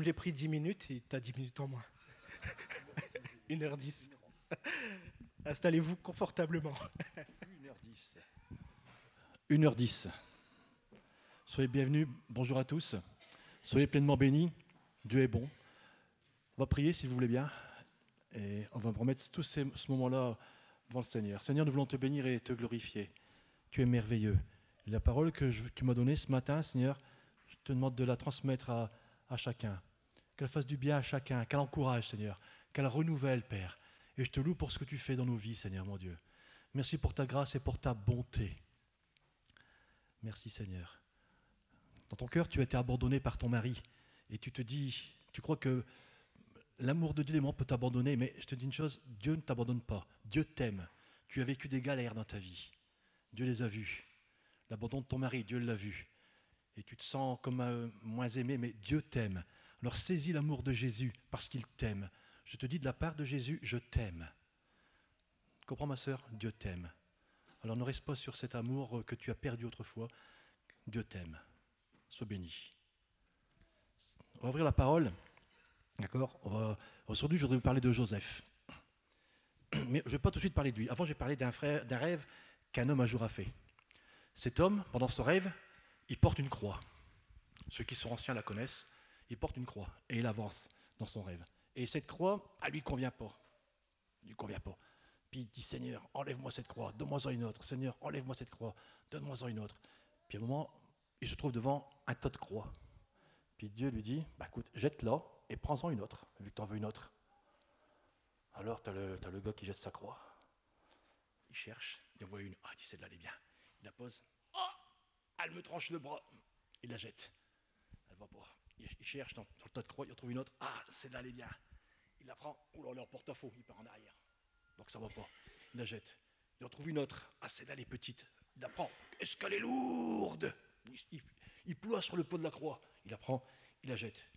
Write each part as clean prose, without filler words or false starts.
voulais pris 10 minutes et tu as 10 minutes en moins. 1h10. Installez-vous confortablement. 1h10. 1h10. Soyez bienvenus, bonjour à tous. Soyez pleinement bénis, Dieu est bon. On va prier si vous voulez bien. Et on va remettre tout ce moment-là devant le Seigneur. Seigneur, nous voulons te bénir et te glorifier. Tu es merveilleux. Et la parole que tu m'as donnée ce matin, Seigneur, je te demande de la transmettre à chacun. Qu'elle fasse du bien à chacun, qu'elle encourage, Seigneur, qu'elle renouvelle, Père. Et je te loue pour ce que tu fais dans nos vies, Seigneur, mon Dieu. Merci pour ta grâce et pour ta bonté. Merci, Seigneur. Dans ton cœur, tu as été abandonné par ton mari. Et tu te dis, tu crois que l'amour de Dieu des moments peut t'abandonner, mais je te dis une chose, Dieu ne t'abandonne pas. Dieu t'aime. Tu as vécu des galères dans ta vie. Dieu les a vues. L'abandon de ton mari, Dieu l'a vu. Et tu te sens comme moins aimé, mais Dieu t'aime. Alors saisis l'amour de Jésus parce qu'il t'aime. Je te dis de la part de Jésus, je t'aime. Comprends ma sœur? Dieu t'aime. Alors ne reste pas sur cet amour que tu as perdu autrefois. Dieu t'aime. Sois béni. On va ouvrir la parole. D'accord? Aujourd'hui, je voudrais vous parler de Joseph. Mais je ne vais pas tout de suite parler de lui. Avant, j'ai parlé d'un rêve qu'un homme un jour a fait. Cet homme, pendant ce rêve, il porte une croix. Ceux qui sont anciens la connaissent. Il porte une croix et il avance dans son rêve. Et cette croix, elle ne lui convient pas. Elle lui convient pas. Puis il dit, Seigneur, enlève-moi cette croix, donne-moi-en une autre. Seigneur, enlève-moi cette croix, donne-moi-en une autre. Puis à un moment, il se trouve devant un tas de croix. Puis Dieu lui dit, bah écoute, jette-la et prends-en une autre, vu que tu en veux une autre. Alors tu as le gars qui jette sa croix. Il cherche, il en voit une. Ah, il dit, celle-là, elle est bien. Il la pose. Oh, elle me tranche le bras. Il la jette. Elle ne va pas. Il cherche dans le tas de croix, il en trouve une autre. Ah, celle-là, elle est bien. Il la prend. Oh là là, en porte-à-faux, il part en arrière. Donc ça ne va pas. Il la jette. Il en trouve une autre. Ah, celle-là, elle est petite. Il la prend. Est-ce qu'elle est lourde? Il ploie sur le pot de la croix. Il la prend, il la jette.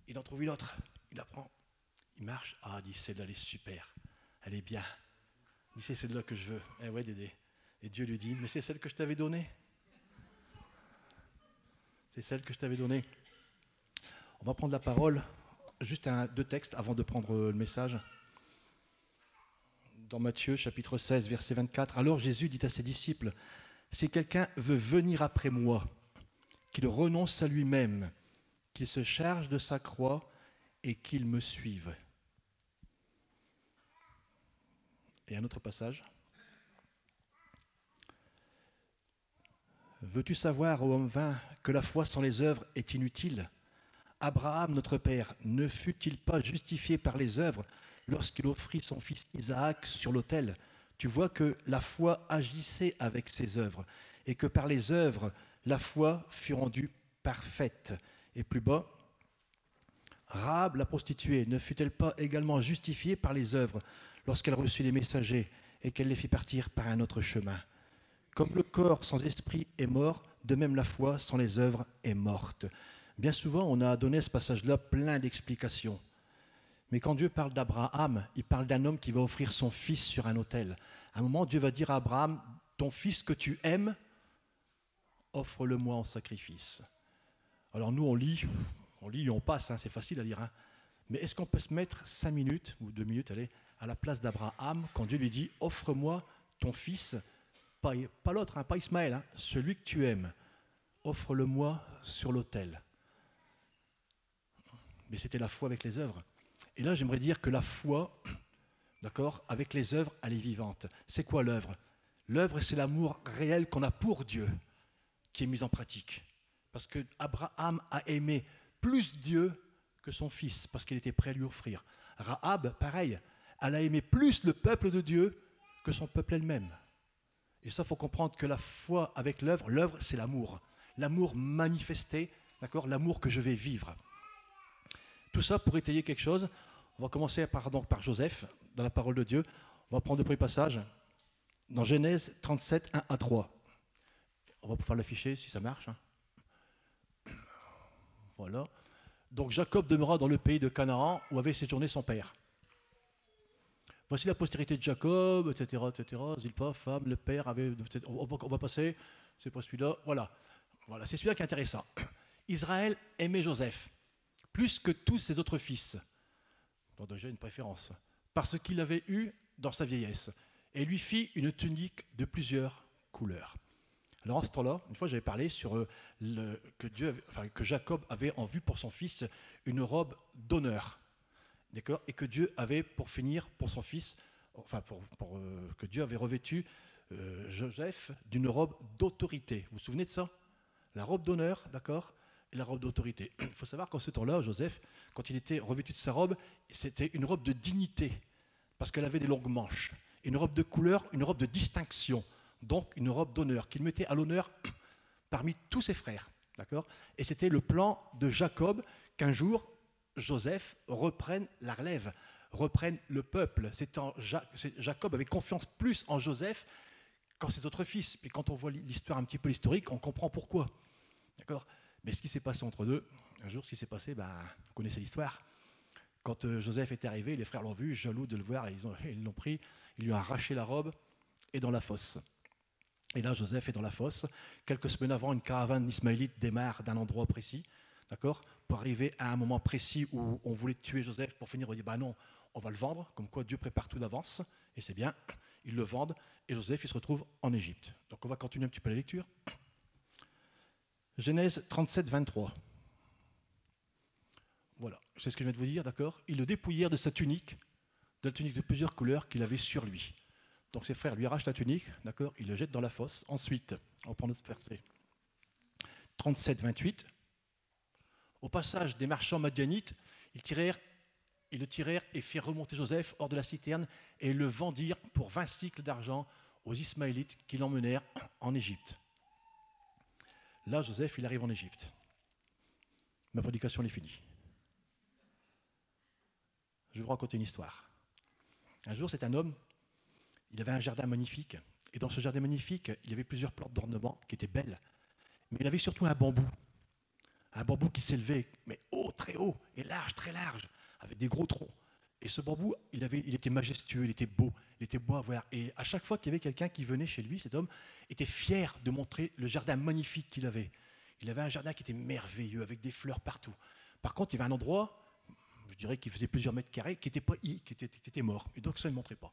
Il en trouve une autre. Il la prend. Il marche. Ah, il dit, celle-là, elle est super. Elle est bien. Il dit, c'est celle-là que je veux. Eh ouais, Dédé. Et Dieu lui dit, mais c'est celle que je t'avais donnée. C'est celle que je t'avais donnée. On va prendre la parole, juste deux textes avant de prendre le message. Dans Matthieu, chapitre 16, verset 24. Alors Jésus dit à ses disciples, « Si quelqu'un veut venir après moi, qu'il renonce à lui-même, qu'il se charge de sa croix et qu'il me suive. » Et un autre passage. « Veux-tu savoir, ô homme vain, que la foi sans les œuvres est inutile ? Abraham, notre père, ne fut-il pas justifié par les œuvres lorsqu'il offrit son fils Isaac sur l'autel? Tu vois que la foi agissait avec ses œuvres et que par les œuvres, la foi fut rendue parfaite. » Et plus bas, Rahab, la prostituée, ne fut-elle pas également justifiée par les œuvres lorsqu'elle reçut les messagers et qu'elle les fit partir par un autre chemin? Comme le corps sans esprit est mort, de même la foi sans les œuvres est morte. Bien souvent, on a donné à ce passage-là plein d'explications. Mais quand Dieu parle d'Abraham, il parle d'un homme qui va offrir son fils sur un autel. À un moment, Dieu va dire à Abraham, ton fils que tu aimes, offre-le-moi en sacrifice. Alors nous, on lit et on passe, c'est facile à lire. Mais est-ce qu'on peut se mettre 5 minutes, ou 2 minutes, allez, à la place d'Abraham, quand Dieu lui dit, offre-moi ton fils, pas l'autre, pas Ismaël, celui que tu aimes, offre-le-moi sur l'autel. Mais c'était la foi avec les œuvres. Et là, j'aimerais dire que la foi, d'accord, avec les œuvres, elle est vivante. C'est quoi l'œuvre? L'œuvre, c'est l'amour réel qu'on a pour Dieu, qui est mis en pratique. Parce que Abraham a aimé plus Dieu que son fils, parce qu'il était prêt à lui offrir. Rahab, pareil, elle a aimé plus le peuple de Dieu que son peuple elle-même. Et ça, il faut comprendre que la foi avec l'œuvre, c'est l'amour. L'amour manifesté, d'accord, l'amour que je vais vivre. Tout ça pour étayer quelque chose. On va commencer par Joseph, dans la parole de Dieu. On va prendre le premier passage, dans Genèse 37, 1 à 3. On va pouvoir l'afficher si ça marche. Voilà. Donc Jacob demeura dans le pays de Canaan où avait séjourné son père. Voici la postérité de Jacob, etc., etc. Zilpa, femme, le père avait... On va passer, c'est pas celui-là. Voilà, c'est celui-là qui est intéressant. Israël aimait Joseph. plus que tous ses autres fils. Donc déjà une préférence. Parce qu'il avait eu dans sa vieillesse. Et lui fit une tunique de plusieurs couleurs. Alors en ce temps-là, une fois j'avais parlé sur que Jacob avait en vue pour son fils une robe d'honneur. D'accord ? Et que Dieu avait pour finir pour son fils, que Dieu avait revêtu Joseph d'une robe d'autorité. Vous vous souvenez de ça ? La robe d'honneur, d'accord ? Et la robe d'autorité. Il faut savoir qu'en ce temps-là, Joseph, quand il était revêtu de sa robe, c'était une robe de dignité, parce qu'elle avait des longues manches. Une robe de couleur, une robe de distinction, donc une robe d'honneur, qu'il mettait à l'honneur parmi tous ses frères. D'accord ? Et c'était le plan de Jacob qu'un jour, Joseph reprenne la relève, reprenne le peuple. Jacob avait confiance plus en Joseph qu'en ses autres fils. Puis quand on voit l'histoire, un petit peu l'historique, on comprend pourquoi. D'accord ? Mais ce qui s'est passé entre deux, un jour, ce qui s'est passé, vous connaissez l'histoire. Quand Joseph est arrivé, les frères l'ont vu, jaloux de le voir, et ils l'ont pris, ils lui ont arraché la robe et dans la fosse. Et là, Joseph est dans la fosse. Quelques semaines avant, une caravane d'Ismaélites démarre d'un endroit précis, d'accord, pour arriver à un moment précis où on voulait tuer Joseph pour finir, on dit non, on va le vendre, comme quoi Dieu prépare tout d'avance, et c'est bien, ils le vendent, et Joseph il se retrouve en Égypte. Donc on va continuer un petit peu la lecture. Genèse 37, 23. Voilà, c'est ce que je viens de vous dire, d'accord ? Ils le dépouillèrent de sa tunique, de la tunique de plusieurs couleurs qu'il avait sur lui. Donc ses frères lui arrachent la tunique, d'accord ? Ils le jettent dans la fosse. Ensuite, on prend notre verset 37, 28. Au passage des marchands madianites, ils le tirèrent et firent remonter Joseph hors de la citerne et le vendirent pour 20 cycles d'argent aux Ismaélites qui l'emmenèrent en Égypte. Là, Joseph, il arrive en Égypte. Ma prédication est finie. Je vais vous raconter une histoire. Un jour, c'est un homme, il avait un jardin magnifique. Et dans ce jardin magnifique, il y avait plusieurs plantes d'ornement qui étaient belles. Mais il avait surtout un bambou. Un bambou qui s'élevait, mais haut, très haut, et large, très large, avec des gros troncs. Et ce bambou, il était majestueux, il était beau à voir. Et à chaque fois qu'il y avait quelqu'un qui venait chez lui, cet homme était fier de montrer le jardin magnifique qu'il avait. Il avait un jardin qui était merveilleux, avec des fleurs partout. Par contre, il y avait un endroit, je dirais qu'il faisait plusieurs mètres carrés, qui était mort. Et donc ça, il ne montrait pas.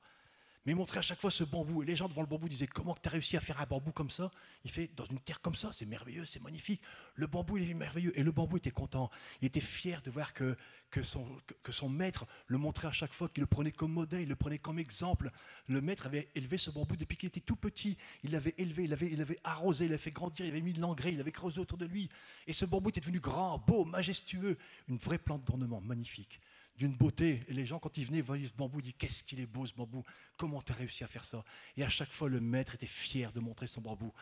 Mais il montrait à chaque fois ce bambou. Et les gens devant le bambou disaient, comment tu as réussi à faire un bambou comme ça ? Il fait, dans une terre comme ça, c'est merveilleux, c'est magnifique. Le bambou, il est merveilleux. Et le bambou était content. Il était fier de voir que son maître le montrait à chaque fois, qu'il le prenait comme modèle, il le prenait comme exemple. Le maître avait élevé ce bambou depuis qu'il était tout petit. Il l'avait élevé, il l'avait arrosé, il l'avait fait grandir, il avait mis de l'engrais, il avait creusé autour de lui. Et ce bambou était devenu grand, beau, majestueux. Une vraie plante d'ornement magnifique. D'une beauté, et les gens quand ils venaient voyaient ce bambou, ils disaient qu'est-ce qu'il est beau ce bambou, comment tu as réussi à faire ça? Et à chaque fois le maître était fier de montrer son bambou.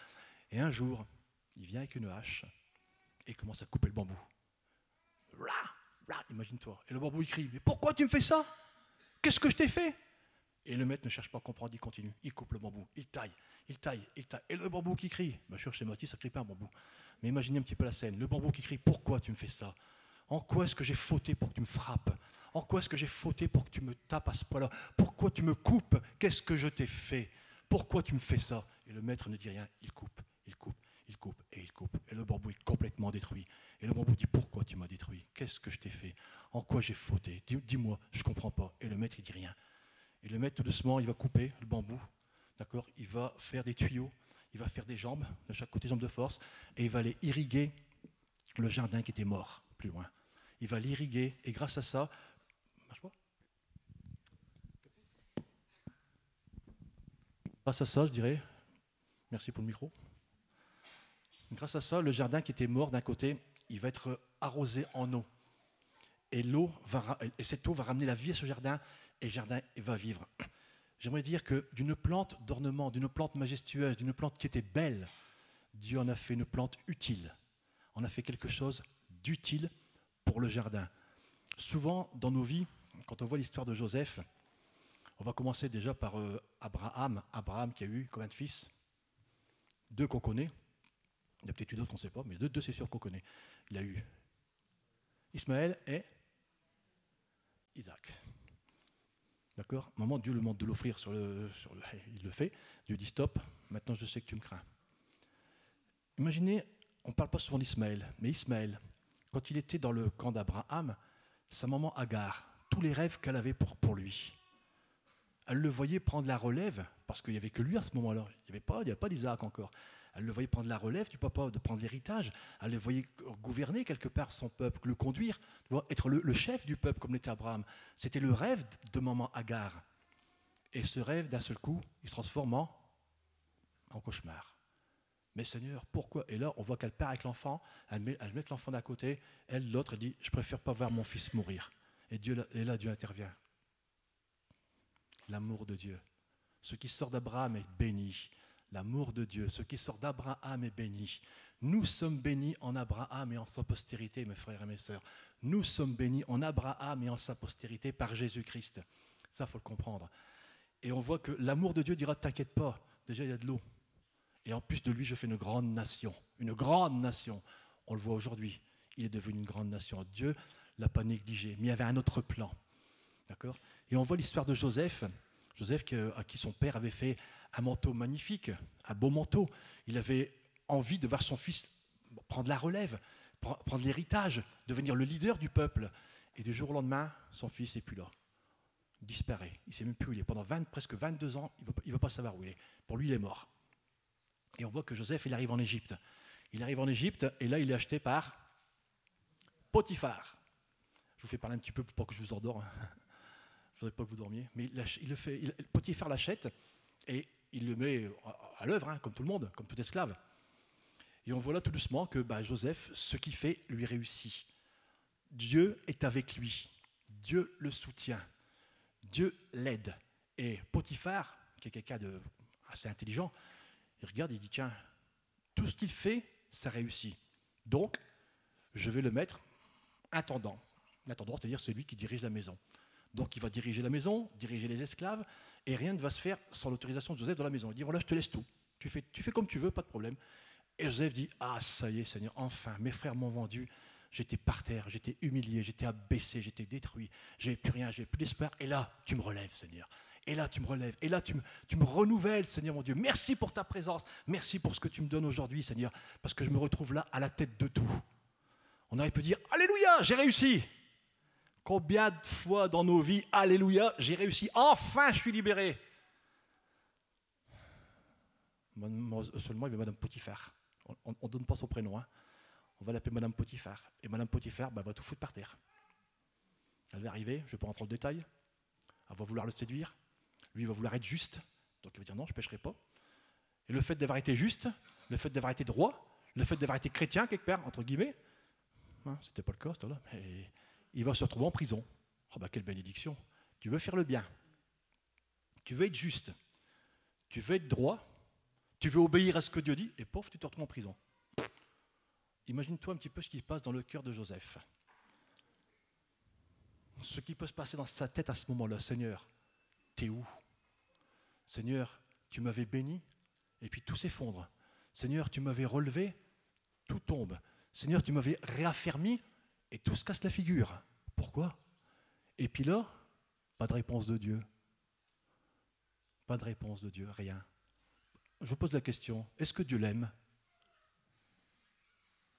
Et un jour, il vient avec une hache et il commence à couper le bambou. Imagine-toi. Et le bambou il crie, mais pourquoi tu me fais ça? Qu'est-ce que je t'ai fait? Et le maître ne cherche pas à comprendre, il continue, il coupe le bambou, il taille. Et le bambou qui crie, bien sûr chez Mathis ça ne crie pas un bambou, mais imaginez un petit peu la scène, le bambou qui crie, pourquoi tu me fais ça? En quoi est-ce que j'ai fauté pour que tu me frappes? En quoi est-ce que j'ai fauté pour que tu me tapes à ce point-là? Pourquoi tu me coupes? Qu'est-ce que je t'ai fait? Pourquoi tu me fais ça? Et le maître ne dit rien, il coupe. Et le bambou est complètement détruit. Et le bambou dit, pourquoi tu m'as détruit? Qu'est-ce que je t'ai fait? En quoi j'ai fauté? Dis-moi, je ne comprends pas. Et le maître, il dit rien. Et le maître, tout doucement, il va couper le bambou. D'accord? Il va faire des tuyaux, il va faire des jambes, de chaque côté, jambes de force, et il va aller irriguer le jardin qui était mort, plus loin. Il va l'irriguer, et grâce à ça, marche pas? Grâce à ça, je dirais, merci pour le micro. Grâce à ça, le jardin qui était mort d'un côté, il va être arrosé en eau. Et cette eau va ramener la vie à ce jardin, et le jardin va vivre. J'aimerais dire que d'une plante d'ornement, d'une plante majestueuse, d'une plante qui était belle, Dieu en a fait une plante utile. On a fait quelque chose d'utile pour le jardin. Souvent, dans nos vies, quand on voit l'histoire de Joseph, on va commencer déjà par Abraham. Abraham qui a eu combien de fils? 2 qu'on connaît. Il y a peut-être eu d'autres qu'on ne sait pas, mais deux c'est sûr qu'on connaît. Il a eu Ismaël et Isaac. D'accord? À un moment, Dieu le demande de l'offrir il le fait. Dieu dit stop, maintenant je sais que tu me crains. Imaginez, on ne parle pas souvent d'Ismaël, mais Ismaël, quand il était dans le camp d'Abraham, sa maman Agar, tous les rêves qu'elle avait pour lui, elle le voyait prendre la relève, parce qu'il n'y avait que lui à ce moment-là, il n'y avait pas d'Isaac encore. Elle le voyait prendre la relève du papa, de prendre l'héritage. Elle le voyait gouverner quelque part son peuple, le conduire, tu vois, être le chef du peuple comme l'était Abraham. C'était le rêve de maman Agar. Et ce rêve, d'un seul coup, il se transforme en cauchemar. Mais Seigneur, pourquoi? Et là, on voit qu'elle part avec l'enfant, elle met l'enfant d'à côté, elle, l'autre, elle dit, je préfère pas voir mon fils mourir. Et là, Dieu intervient. L'amour de Dieu. Ce qui sort d'Abraham est béni. L'amour de Dieu, ce qui sort d'Abraham est béni. Nous sommes bénis en Abraham et en sa postérité, mes frères et mes sœurs. Nous sommes bénis en Abraham et en sa postérité par Jésus-Christ. Ça, il faut le comprendre. Et on voit que l'amour de Dieu dira, t'inquiète pas, déjà il y a de l'eau. Et en plus de lui, je fais une grande nation. Une grande nation. On le voit aujourd'hui, il est devenu une grande nation. Dieu ne l'a pas négligé, mais il y avait un autre plan. D'accord ? Et on voit l'histoire de Joseph. Joseph à qui son père avait fait un manteau magnifique, un beau manteau. Il avait envie de voir son fils prendre la relève, prendre l'héritage, devenir le leader du peuple. Et du jour au lendemain, son fils n'est plus là. Il disparaît. Il ne sait même plus où il est. Pendant presque 22 ans, il ne va pas savoir où il est. Pour lui, il est mort. Et on voit que Joseph, il arrive en Égypte. Il arrive en Égypte et là, il est acheté par Potiphar. Je vous fais parler un petit peu pour que je vous endors. Je ne voudrais pas que vous dormiez. Mais Potiphar l'achète et il le met à l'œuvre, comme tout le monde, comme tout esclave. Et on voit là tout doucement que Joseph, ce qu'il fait, lui réussit. Dieu est avec lui. Dieu le soutient. Dieu l'aide. Et Potiphar, qui est quelqu'un d'assez intelligent, il regarde et il dit, tiens, tout ce qu'il fait, ça réussit. Donc, je vais le mettre intendant. L'intendant, c'est-à-dire celui qui dirige la maison. Donc, il va diriger la maison, diriger les esclaves, et rien ne va se faire sans l'autorisation de Joseph dans la maison. Il dit, voilà, je te laisse tout. Tu fais comme tu veux, pas de problème. Et Joseph dit, ah, ça y est, Seigneur, enfin, mes frères m'ont vendu. J'étais par terre, j'étais humilié, j'étais abaissé, j'étais détruit. J'avais plus rien, j'avais plus d'espoir. Et là, tu me relèves, Seigneur. Et là, tu me relèves. Et là, tu me renouvelles, Seigneur mon Dieu. Merci pour ta présence. Merci pour ce que tu me donnes aujourd'hui, Seigneur. Parce que je me retrouve là, à la tête de tout. On aurait pu dire, Alléluia, j'ai réussi. Combien de fois dans nos vies, Alléluia, j'ai réussi. Enfin, je suis libéré. Seulement, il y avait Madame Potiphar. On ne donne pas son prénom. Hein. On va l'appeler Madame Potiphar. Et Madame Potiphar va tout foutre par terre. Elle va arriver, je ne vais pas rentrer dans le détail. Elle va vouloir le séduire. Lui, il va vouloir être juste. Donc, il va dire non, je ne pécherai pas. Et le fait d'avoir été juste, le fait d'avoir été droit, le fait d'avoir été chrétien, quelque part, entre guillemets, hein, ce n'était pas le cas, là, mais il va se retrouver en prison. Oh, quelle bénédiction. Tu veux faire le bien. Tu veux être juste. Tu veux être droit. Tu veux obéir à ce que Dieu dit. Et pof, tu te retrouves en prison. Imagine-toi un petit peu ce qui se passe dans le cœur de Joseph. Ce qui peut se passer dans sa tête à ce moment-là. Seigneur, t'es où? Seigneur, tu m'avais béni et puis tout s'effondre. Seigneur, tu m'avais relevé, tout tombe. Seigneur, tu m'avais réaffermi et tout se casse la figure. Pourquoi? Et puis là, pas de réponse de Dieu. Pas de réponse de Dieu, rien. Je pose la question, est-ce que Dieu l'aime?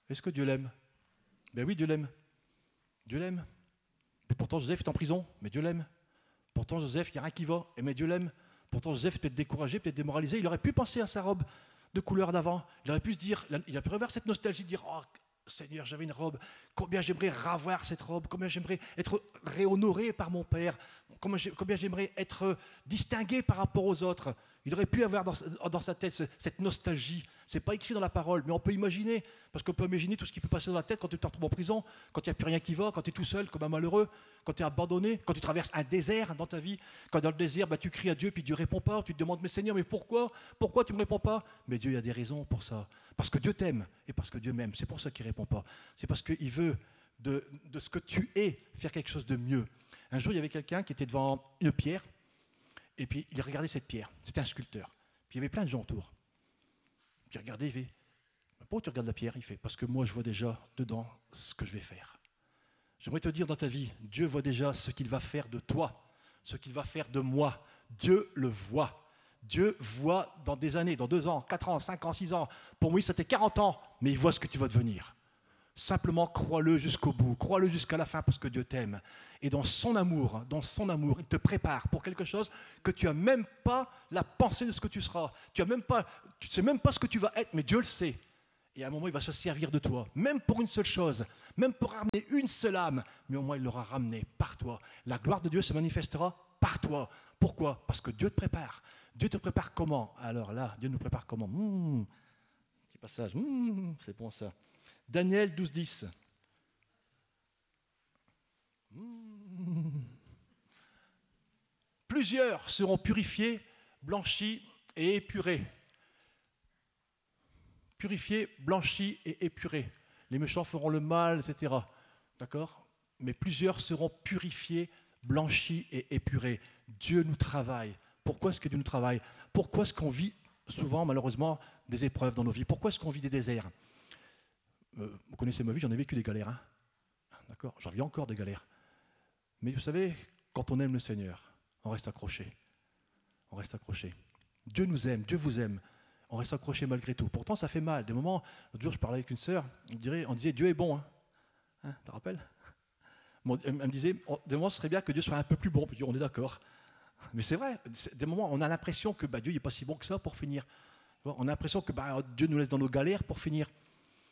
Est-ce que Dieu l'aime? Ben oui, Dieu l'aime. Dieu l'aime. Et pourtant, Joseph est en prison, mais Dieu l'aime. Pourtant, Joseph, il n'y a rien qui va, mais Dieu l'aime. Pourtant, Joseph est peut-être découragé, peut-être démoralisé. Il aurait pu penser à sa robe de couleur d'avant. Il aurait pu se dire, il a pu avoir cette nostalgie de dire, oh Seigneur, j'avais une robe. Combien j'aimerais ravoir cette robe. Combien j'aimerais être réhonoré par mon Père. Combien j'aimerais être distingué par rapport aux autres. Il aurait pu avoir dans sa tête cette nostalgie. Ce n'est pas écrit dans la parole, mais on peut imaginer. Parce qu'on peut imaginer tout ce qui peut passer dans la tête quand tu te retrouves en prison, quand il n'y a plus rien qui va, quand tu es tout seul comme un malheureux, quand tu es abandonné, quand tu traverses un désert dans ta vie, quand dans le désert, tu cries à Dieu, puis Dieu ne répond pas. Tu te demandes, mais Seigneur, mais pourquoi tu ne me réponds pas? Mais Dieu, il y a des raisons pour ça. Parce que Dieu t'aime et parce que Dieu m'aime. C'est pour ça qu'il ne répond pas. C'est parce qu'il veut de ce que tu es faire quelque chose de mieux. Un jour, il y avait quelqu'un qui était devant une pierre. Et puis, il regardait cette pierre. C'était un sculpteur. Puis, il y avait plein de gens autour. Puis, il regardait, il fait, pourquoi tu regardes la pierre? Il fait, parce que moi, je vois déjà dedans ce que je vais faire. J'aimerais te dire dans ta vie, Dieu voit déjà ce qu'il va faire de toi, ce qu'il va faire de moi. Dieu le voit. Dieu voit dans des années, dans 2 ans, 4 ans, 5 ans, 6 ans. Pour moi, ça fait 40 ans, mais il voit ce que tu vas devenir. Simplement, crois-le jusqu'au bout, crois-le jusqu'à la fin parce que Dieu t'aime. Et dans son amour, il te prépare pour quelque chose que tu n'as même pas la pensée de ce que tu seras. Tu ne sais même pas ce que tu vas être, mais Dieu le sait. Et à un moment, il va se servir de toi, même pour une seule chose, même pour ramener une seule âme, mais au moins il l'aura ramenée par toi. La gloire de Dieu se manifestera par toi. Pourquoi? Parce que Dieu te prépare. Dieu te prépare comment? Alors là, Dieu nous prépare comment? Petit passage, c'est bon ça. Daniel 12, 10. Plusieurs seront purifiés, blanchis et épurés. Purifiés, blanchis et épurés. Les méchants feront le mal, etc. D'accord? Mais plusieurs seront purifiés, blanchis et épurés. Dieu nous travaille. Pourquoi est-ce que Dieu nous travaille? Pourquoi est-ce qu'on vit souvent, malheureusement, des épreuves dans nos vies? Pourquoi est-ce qu'on vit des déserts? Vous connaissez ma vie, j'en ai vécu des galères. Hein, d'accord? J'en vis encore des galères. Mais vous savez, quand on aime le Seigneur, on reste accroché. On reste accroché. Dieu nous aime, Dieu vous aime. On reste accroché malgré tout. Pourtant, ça fait mal. Des moments, l'autre jour, je parlais avec une sœur, on disait Dieu est bon. Tu te rappelles? Bon, elle me disait, des moments, ce serait bien que Dieu soit un peu plus bon. Puis on est d'accord. Mais c'est vrai, des moments, on a l'impression que Dieu n'est pas si bon que ça pour finir. On a l'impression que Dieu nous laisse dans nos galères pour finir.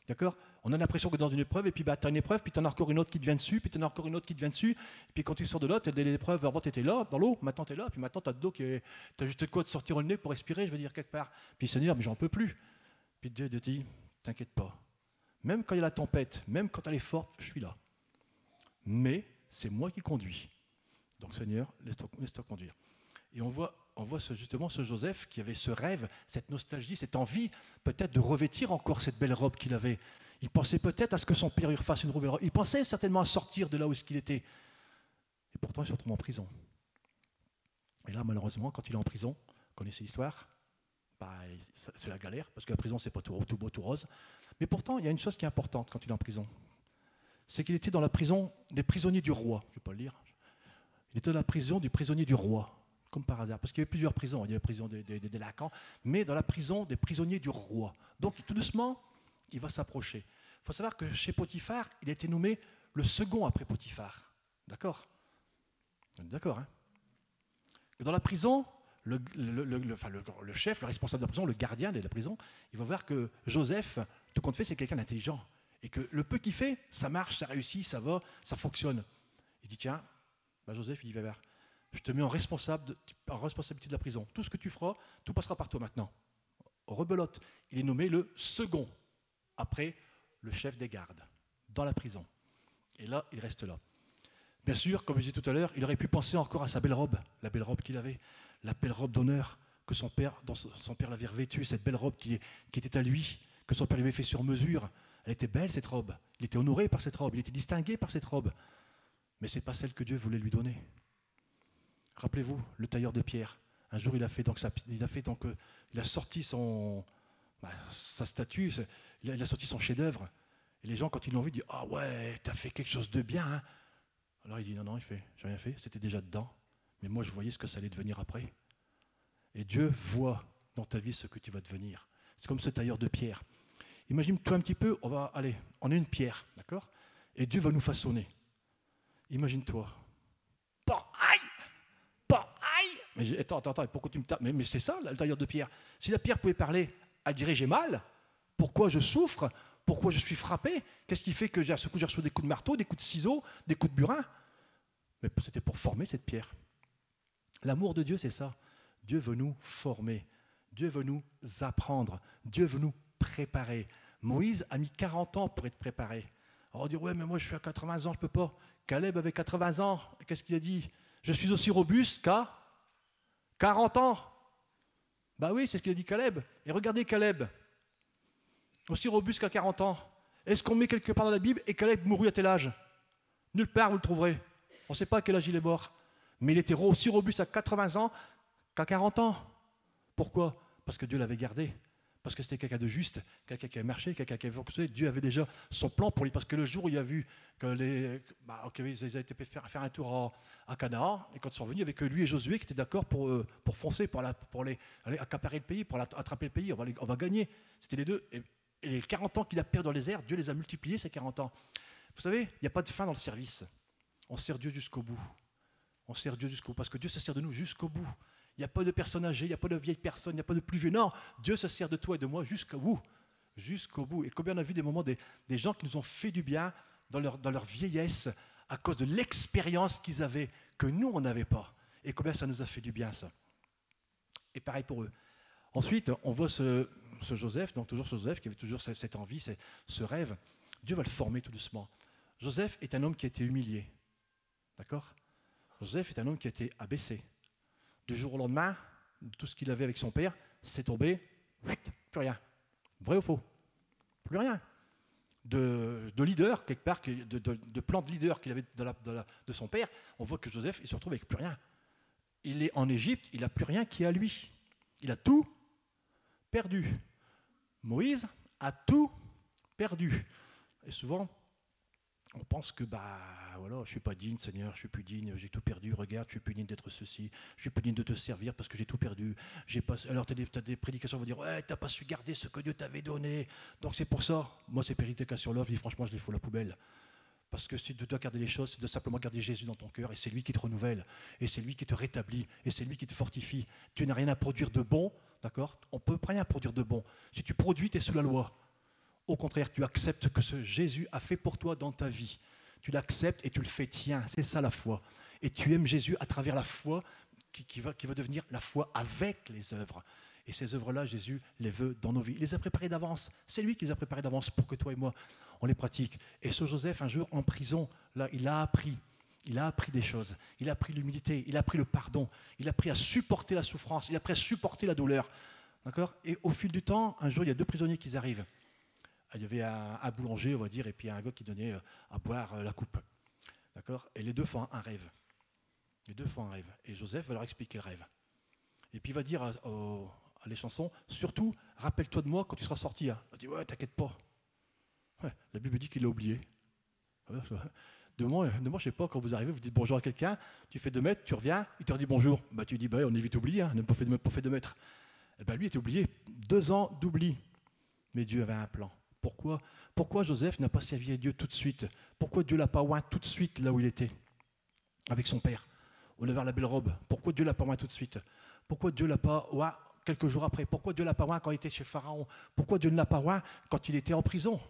D'accord? On a l'impression que dans une épreuve, et puis tu as une épreuve, puis tu en as encore une autre qui te vient dessus, puis tu en as encore une autre qui te vient dessus, et puis quand tu sors de là, tu as des épreuves, avant tu étais là, dans l'eau, maintenant tu es là, puis maintenant tu as de l'eau tu as juste de quoi te sortir le nez pour respirer, je veux dire, quelque part. Puis Seigneur, mais j'en peux plus. Puis Dieu te dit, t'inquiète pas. Même quand il y a la tempête, même quand elle est forte, je suis là. Mais c'est moi qui conduis. Donc Seigneur, laisse-toi conduire. Et on voit justement ce Joseph qui avait ce rêve, cette nostalgie, cette envie peut-être de revêtir encore cette belle robe qu'il avait. Il pensait peut-être à ce que son père lui refasse une nouvelle robe. Il pensait certainement à sortir de là où il était. Et pourtant, il se retrouve en prison. Et là, malheureusement, quand il est en prison, vous connaissez l'histoire, c'est la galère, parce que la prison, c'est pas tout beau, tout rose. Mais pourtant, il y a une chose qui est importante quand il est en prison. C'est qu'il était dans la prison des prisonniers du roi. Je ne vais pas le lire. Il était dans la prison du prisonnier du roi. Comme par hasard, parce qu'il y avait plusieurs prisons. Il y avait la prison des délinquants, mais dans la prison des prisonniers du roi. Donc, tout doucement, il va s'approcher. Il faut savoir que chez Potiphar, il a été nommé le second après Potiphar. D'accord? D'accord, hein? Dans la prison, le chef, le responsable de la prison, le gardien de la prison, il va voir que Joseph, tout compte fait, c'est quelqu'un d'intelligent. Et que le peu qu'il fait, ça marche, ça réussit, ça va, ça fonctionne. Il dit, tiens, Joseph, il va vers... Je te mets en responsabilité de la prison. Tout ce que tu feras, tout passera par toi maintenant. Rebelote. Il est nommé le second, après le chef des gardes, dans la prison. Et là, il reste là. Bien sûr, comme je disais tout à l'heure, il aurait pu penser encore à sa belle robe, la belle robe qu'il avait, la belle robe d'honneur que son père l'avait revêtue, cette belle robe qui était à lui, que son père lui avait fait sur mesure. Elle était belle, cette robe. Il était honoré par cette robe, il était distingué par cette robe. Mais ce n'est pas celle que Dieu voulait lui donner. Rappelez-vous, le tailleur de pierre. Un jour, il a sorti sa statue, il a sorti son chef-d'œuvre. Et les gens, quand ils l'ont vu, disent « Ah ouais, tu as fait quelque chose de bien. Hein » Alors il dit « Non, il fait, j'ai rien fait, c'était déjà dedans. Mais moi, je voyais ce que ça allait devenir après. » Et Dieu voit dans ta vie ce que tu vas devenir. C'est comme ce tailleur de pierre. Imagine-toi un petit peu, on est une pierre, d'accord? Et Dieu va nous façonner. Imagine-toi. Mais attends, pourquoi tu me tapes? Mais c'est ça, le tailleur de pierre. Si la pierre pouvait parler, elle dirait j'ai mal. Pourquoi je souffre? Pourquoi je suis frappé? Qu'est-ce qui fait que j'ai reçu des coups de marteau, des coups de ciseaux, des coups de burin? Mais c'était pour former cette pierre. L'amour de Dieu, c'est ça. Dieu veut nous former. Dieu veut nous apprendre. Dieu veut nous préparer. Moïse a mis 40 ans pour être préparé. Alors on dit, ouais, mais moi je suis à 80 ans, je ne peux pas. Caleb avait 80 ans, qu'est-ce qu'il a dit? Je suis aussi robuste qu'à 40 ans. Bah oui, c'est ce qu'il a dit Caleb. Et regardez Caleb, aussi robuste qu'à 40 ans. Est-ce qu'on met quelque part dans la Bible et Caleb mourut à tel âge? Nulle part vous le trouverez. On ne sait pas à quel âge il est mort. Mais il était aussi robuste à 80 ans qu'à 40 ans. Pourquoi? Parce que Dieu l'avait gardé. Parce que c'était quelqu'un de juste, quelqu'un qui a marché, quelqu'un qui avait fonctionné. Dieu avait déjà son plan pour lui. Parce que le jour où il a vu qu'ils avaient été faire un tour à Canaan, et quand ils sont revenus, il n'y avait que lui et Josué qui étaient d'accord pour foncer, pour aller accaparer le pays, pour attraper le pays. On va gagner. C'était les deux. Et Et les 40 ans qu'il a perdu dans les airs, Dieu les a multipliés, ces 40 ans. Vous savez, il n'y a pas de fin dans le service. On sert Dieu jusqu'au bout. On sert Dieu jusqu'au bout, parce que Dieu se sert de nous jusqu'au bout. Il n'y a pas de personnes âgées, il n'y a pas de vieilles personnes, il n'y a pas de plus vieux. Non, Dieu se sert de toi et de moi jusqu'au bout. Jusqu'au bout. Et combien on a vu des moments, des gens qui nous ont fait du bien dans leur vieillesse, à cause de l'expérience qu'ils avaient, que nous, on n'avait pas. Et combien ça nous a fait du bien, ça. Et pareil pour eux. Ensuite, on voit ce Joseph, donc toujours ce Joseph, qui avait toujours cette envie, ce rêve. Dieu va le former tout doucement. Joseph est un homme qui a été humilié. D'accord ? Joseph est un homme qui a été abaissé. Du jour au lendemain, tout ce qu'il avait avec son père, c'est tombé, plus rien. Vrai ou faux ? Plus rien. De leader, quelque part, de plan de leader qu'il avait de son père, on voit que Joseph, il se retrouve avec plus rien. Il est en Égypte, il n'a plus rien qui est à lui. Il a tout perdu. Moïse a tout perdu. Et souvent, on pense que, voilà, je ne suis pas digne, Seigneur, je ne suis plus digne, j'ai tout perdu, regarde, je ne suis plus digne d'être ceci, je ne suis plus digne de te servir parce que j'ai tout perdu. Alors, tu as des prédications qui vont dire, ouais, tu n'as pas su garder ce que Dieu t'avait donné. Donc, c'est pour ça. Moi, ces prédications-là, je dis, franchement, je les fous à la poubelle. Parce que si tu dois garder les choses, c'est de simplement garder Jésus dans ton cœur, et c'est lui qui te renouvelle, et c'est lui qui te rétablit, et c'est lui qui te fortifie. Tu n'as rien à produire de bon, d'accord ? On ne peut rien produire de bon. Si tu produis, tu es sous la loi. Au contraire, tu acceptes que ce Jésus a fait pour toi dans ta vie. Tu l'acceptes et tu le fais tien. C'est ça la foi. Et tu aimes Jésus à travers la foi qui va devenir la foi avec les œuvres. Et ces œuvres-là, Jésus les veut dans nos vies. Il les a préparées d'avance. C'est lui qui les a préparées d'avance pour que toi et moi, on les pratique. Et ce Joseph, un jour en prison, là, il a appris des choses. Il a appris l'humilité, il a appris le pardon, il a appris à supporter la souffrance, il a appris à supporter la douleur. D'accord ? Et au fil du temps, un jour, il y a 2 prisonniers qui arrivent. Il y avait un boulanger, on va dire, et puis un gars qui donnait à boire la coupe. D'accord ? Et les deux font un rêve. Et Joseph va leur expliquer le rêve. Et puis il va dire à les chansons, surtout, rappelle-toi de moi quand tu seras sorti. Hein. Il dit, ouais, t'inquiète pas. Ouais, la Bible dit qu'il l'a oublié. De moi, je ne sais pas, quand vous arrivez, vous dites bonjour à quelqu'un, tu fais 2 mètres, tu reviens, il te redit bonjour. Tu dis, on est vite oublié, on n'a pas fait 2 mètres. Et lui était oublié. 2 ans d'oubli. Mais Dieu avait un plan. Pourquoi Joseph n'a pas servi à Dieu tout de suite ? Pourquoi Dieu ne l'a pas oint tout de suite là où il était, avec son père, au lever la belle robe ? Pourquoi Dieu ne l'a pas oint tout de suite ? Pourquoi Dieu ne l'a pas oint quelques jours après ? Pourquoi Dieu ne l'a pas oint quand il était chez Pharaon ? Pourquoi Dieu ne l'a pas oint quand il était en prison ?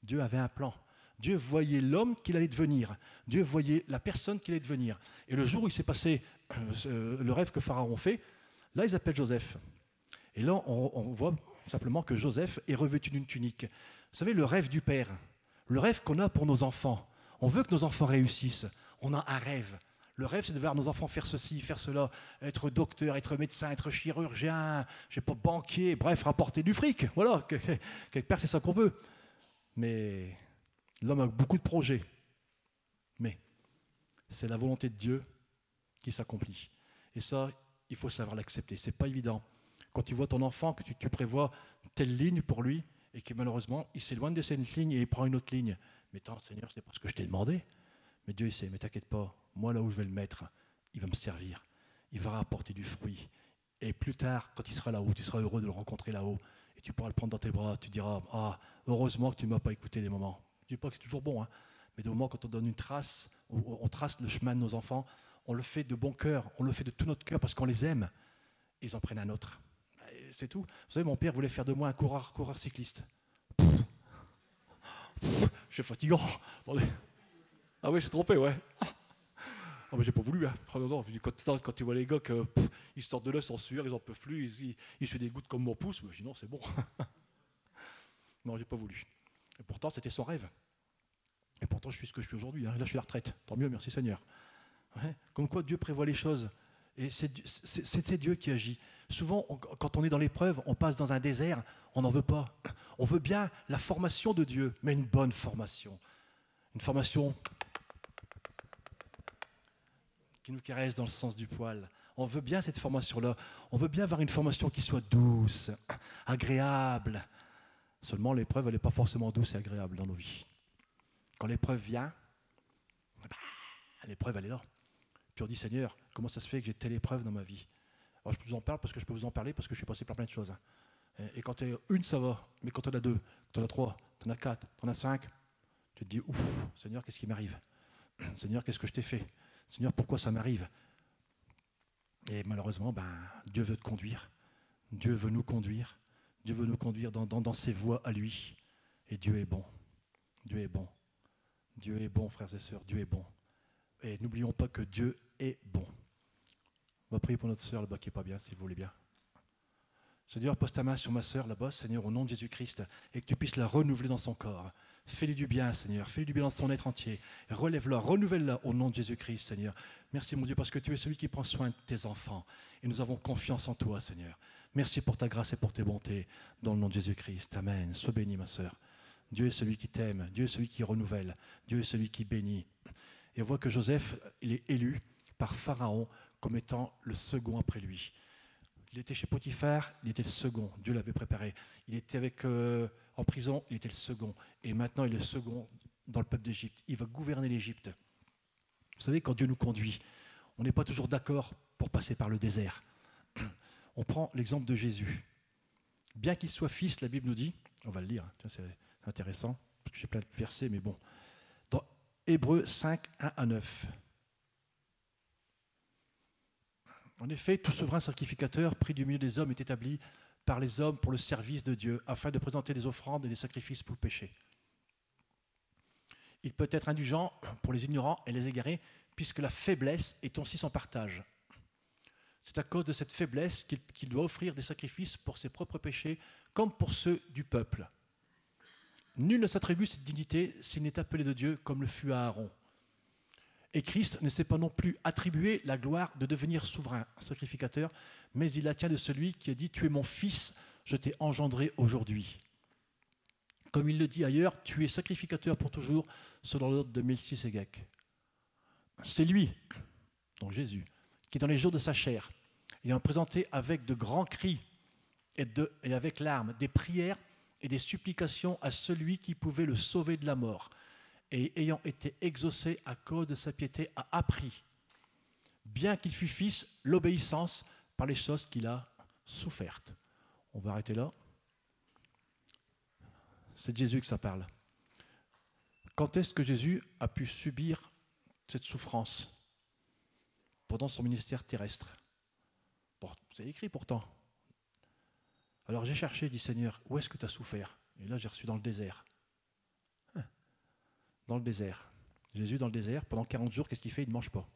Dieu avait un plan. Dieu voyait l'homme qu'il allait devenir. Dieu voyait la personne qu'il allait devenir. Et le jour où il s'est passé le rêve que Pharaon fait, là, ils appellent Joseph. Et là, on voit simplement que Joseph est revêtu d'une tunique. Vous savez, le rêve du Père, le rêve qu'on a pour nos enfants. On veut que nos enfants réussissent. On a un rêve. Le rêve, c'est de voir nos enfants faire ceci, faire cela, être docteur, être médecin, être chirurgien, je sais pas, banquier, bref, rapporter du fric. Voilà, quelque part, c'est ça qu'on veut. Mais l'homme a beaucoup de projets. Mais c'est la volonté de Dieu qui s'accomplit. Et ça, il faut savoir l'accepter. C'est pas évident. Quand tu vois ton enfant, que tu prévois telle ligne pour lui, et que malheureusement, il s'éloigne de cette ligne et il prend une autre ligne. Mais tant, Seigneur, c'est pas ce que je t'ai demandé. Mais Dieu, il sait, mais t'inquiète pas, moi, là où je vais le mettre, il va me servir. Il va rapporter du fruit. Et plus tard, quand il sera là-haut, tu seras heureux de le rencontrer là-haut. Et tu pourras le prendre dans tes bras. Tu diras, heureusement que tu ne m'as pas écouté des moments. Je ne dis pas que c'est toujours bon, hein, mais des moments quand on donne une trace, on trace le chemin de nos enfants, on le fait de bon cœur, on le fait de tout notre cœur parce qu'on les aime. Ils en prennent un autre. C'est tout. Vous savez, mon père voulait faire de moi un coureur cycliste. C'est fatigant. Attendez. Ah oui, je suis trompé, ouais. Ah mais j'ai pas voulu. Hein. Non, quand tu vois les gars ils sortent de là sans sueur, ils n'en peuvent plus, ils se dégoûtent comme mon pouce, mais sinon c'est bon. Non, j'ai pas voulu. Et pourtant, c'était son rêve. Et pourtant, je suis ce que je suis aujourd'hui. Hein. Là, je suis à la retraite. Tant mieux, merci Seigneur. Ouais. Comme quoi, Dieu prévoit les choses. Et c'est Dieu qui agit. Souvent, quand on est dans l'épreuve, on passe dans un désert, on n'en veut pas. On veut bien la formation de Dieu, mais une bonne formation. Une formation qui nous caresse dans le sens du poil. On veut bien cette formation-là. On veut bien avoir une formation qui soit douce, agréable. Seulement, l'épreuve, elle n'est pas forcément douce et agréable dans nos vies. Quand l'épreuve vient, l'épreuve, elle est là. Puis on dit, Seigneur, comment ça se fait que j'ai telle épreuve dans ma vie ? Alors je vous en parle parce que je peux vous en parler parce que je suis passé par plein de choses. Et quand tu es une, ça va. Mais quand tu en as deux, tu en as trois, tu en as quatre, tu en as cinq, tu te dis, ouf, Seigneur, qu'est-ce qui m'arrive? Seigneur, qu'est-ce que je t'ai fait? Seigneur, pourquoi ça m'arrive? Et malheureusement, Dieu veut te conduire. Dieu veut nous conduire. Dieu veut nous conduire dans ses voies à lui. Et Dieu est bon. Dieu est bon. Dieu est bon, frères et sœurs. Dieu est bon. Et n'oublions pas que Dieu est bon. On va prier pour notre sœur là-bas qui n'est pas bien, si vous voulez bien. Seigneur, pose ta main sur ma sœur là-bas, Seigneur, au nom de Jésus-Christ, et que tu puisses la renouveler dans son corps. Fais-lui du bien, Seigneur. Fais-lui du bien dans son être entier. Relève-la, renouvelle-la au nom de Jésus-Christ, Seigneur. Merci, mon Dieu, parce que tu es celui qui prend soin de tes enfants. Et nous avons confiance en toi, Seigneur. Merci pour ta grâce et pour tes bontés, dans le nom de Jésus-Christ. Amen. Sois béni, ma sœur. Dieu est celui qui t'aime. Dieu est celui qui renouvelle. Dieu est celui qui bénit. Et on voit que Joseph, il est élu par Pharaon comme étant le second après lui. Il était chez Potiphar, il était le second. Dieu l'avait préparé. Il était en prison, il était le second. Et maintenant, il est le second dans le peuple d'Égypte. Il va gouverner l'Égypte. Vous savez, quand Dieu nous conduit, on n'est pas toujours d'accord pour passer par le désert. On prend l'exemple de Jésus. Bien qu'il soit fils, la Bible nous dit, on va le lire, c'est intéressant, parce que j'ai plein de versets, mais bon. Dans Hébreux 5, 1 à 9. En effet, tout souverain sacrificateur pris du milieu des hommes est établi par les hommes pour le service de Dieu, afin de présenter des offrandes et des sacrifices pour le péché. Il peut être indulgent pour les ignorants et les égarés, puisque la faiblesse est aussi son partage. C'est à cause de cette faiblesse qu'il doit offrir des sacrifices pour ses propres péchés, comme pour ceux du peuple. Nul ne s'attribue cette dignité s'il n'est appelé de Dieu, comme le fut Aaron. Et Christ ne s'est pas non plus attribué la gloire de devenir souverain sacrificateur, mais il la tient de celui qui a dit « Tu es mon fils, je t'ai engendré aujourd'hui ». Comme il le dit ailleurs, « Tu es sacrificateur pour toujours, selon l'ordre de Melchisédek ». C'est lui, donc Jésus, qui dans les jours de sa chair, ayant présenté avec de grands cris et avec larmes des prières et des supplications à celui qui pouvait le sauver de la mort, et ayant été exaucé à cause de sa piété, a appris, bien qu'il fût fils, l'obéissance par les choses qu'il a souffertes. On va arrêter là. C'est de Jésus que ça parle. Quand est-ce que Jésus a pu subir cette souffrance pendant son ministère terrestre? Bon, c'est écrit pourtant. Alors j'ai cherché, dit Seigneur, où est-ce que tu as souffert? Et là j'ai reçu dans le désert. Dans le désert. Jésus dans le désert, pendant 40 jours, qu'est-ce qu'il fait? Il ne mange pas.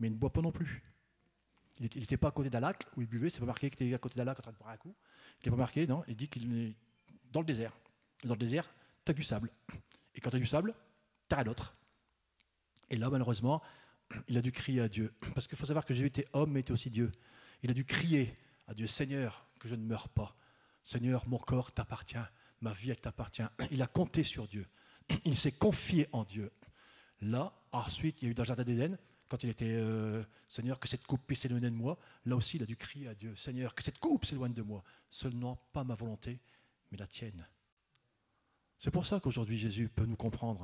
Mais il ne boit pas non plus. Il n'était pas à côté d'un lac où il buvait, c'est pas marqué qu'il était à côté d'un lac en train de boire un coup. Il n'est pas marqué, non, il dit qu'il est dans le désert. Dans le désert, tu as du sable. Et quand tu as du sable, tu n'as rien d'autre. Et là, malheureusement, il a dû crier à Dieu. Parce qu'il faut savoir que Jésus était homme, mais était aussi Dieu. Il a dû crier à Dieu, Seigneur, que je ne meure pas. Seigneur, mon corps t'appartient, ma vie, elle t'appartient. Il a compté sur Dieu. Il s'est confié en Dieu. Là, ensuite, il y a eu dans le jardin d'Éden, quand il était Seigneur, que cette coupe puisse s'éloigner de moi. Là aussi, il a dû crier à Dieu, Seigneur, que cette coupe s'éloigne de moi. Seulement, pas ma volonté, mais la tienne. C'est pour ça qu'aujourd'hui, Jésus peut nous comprendre.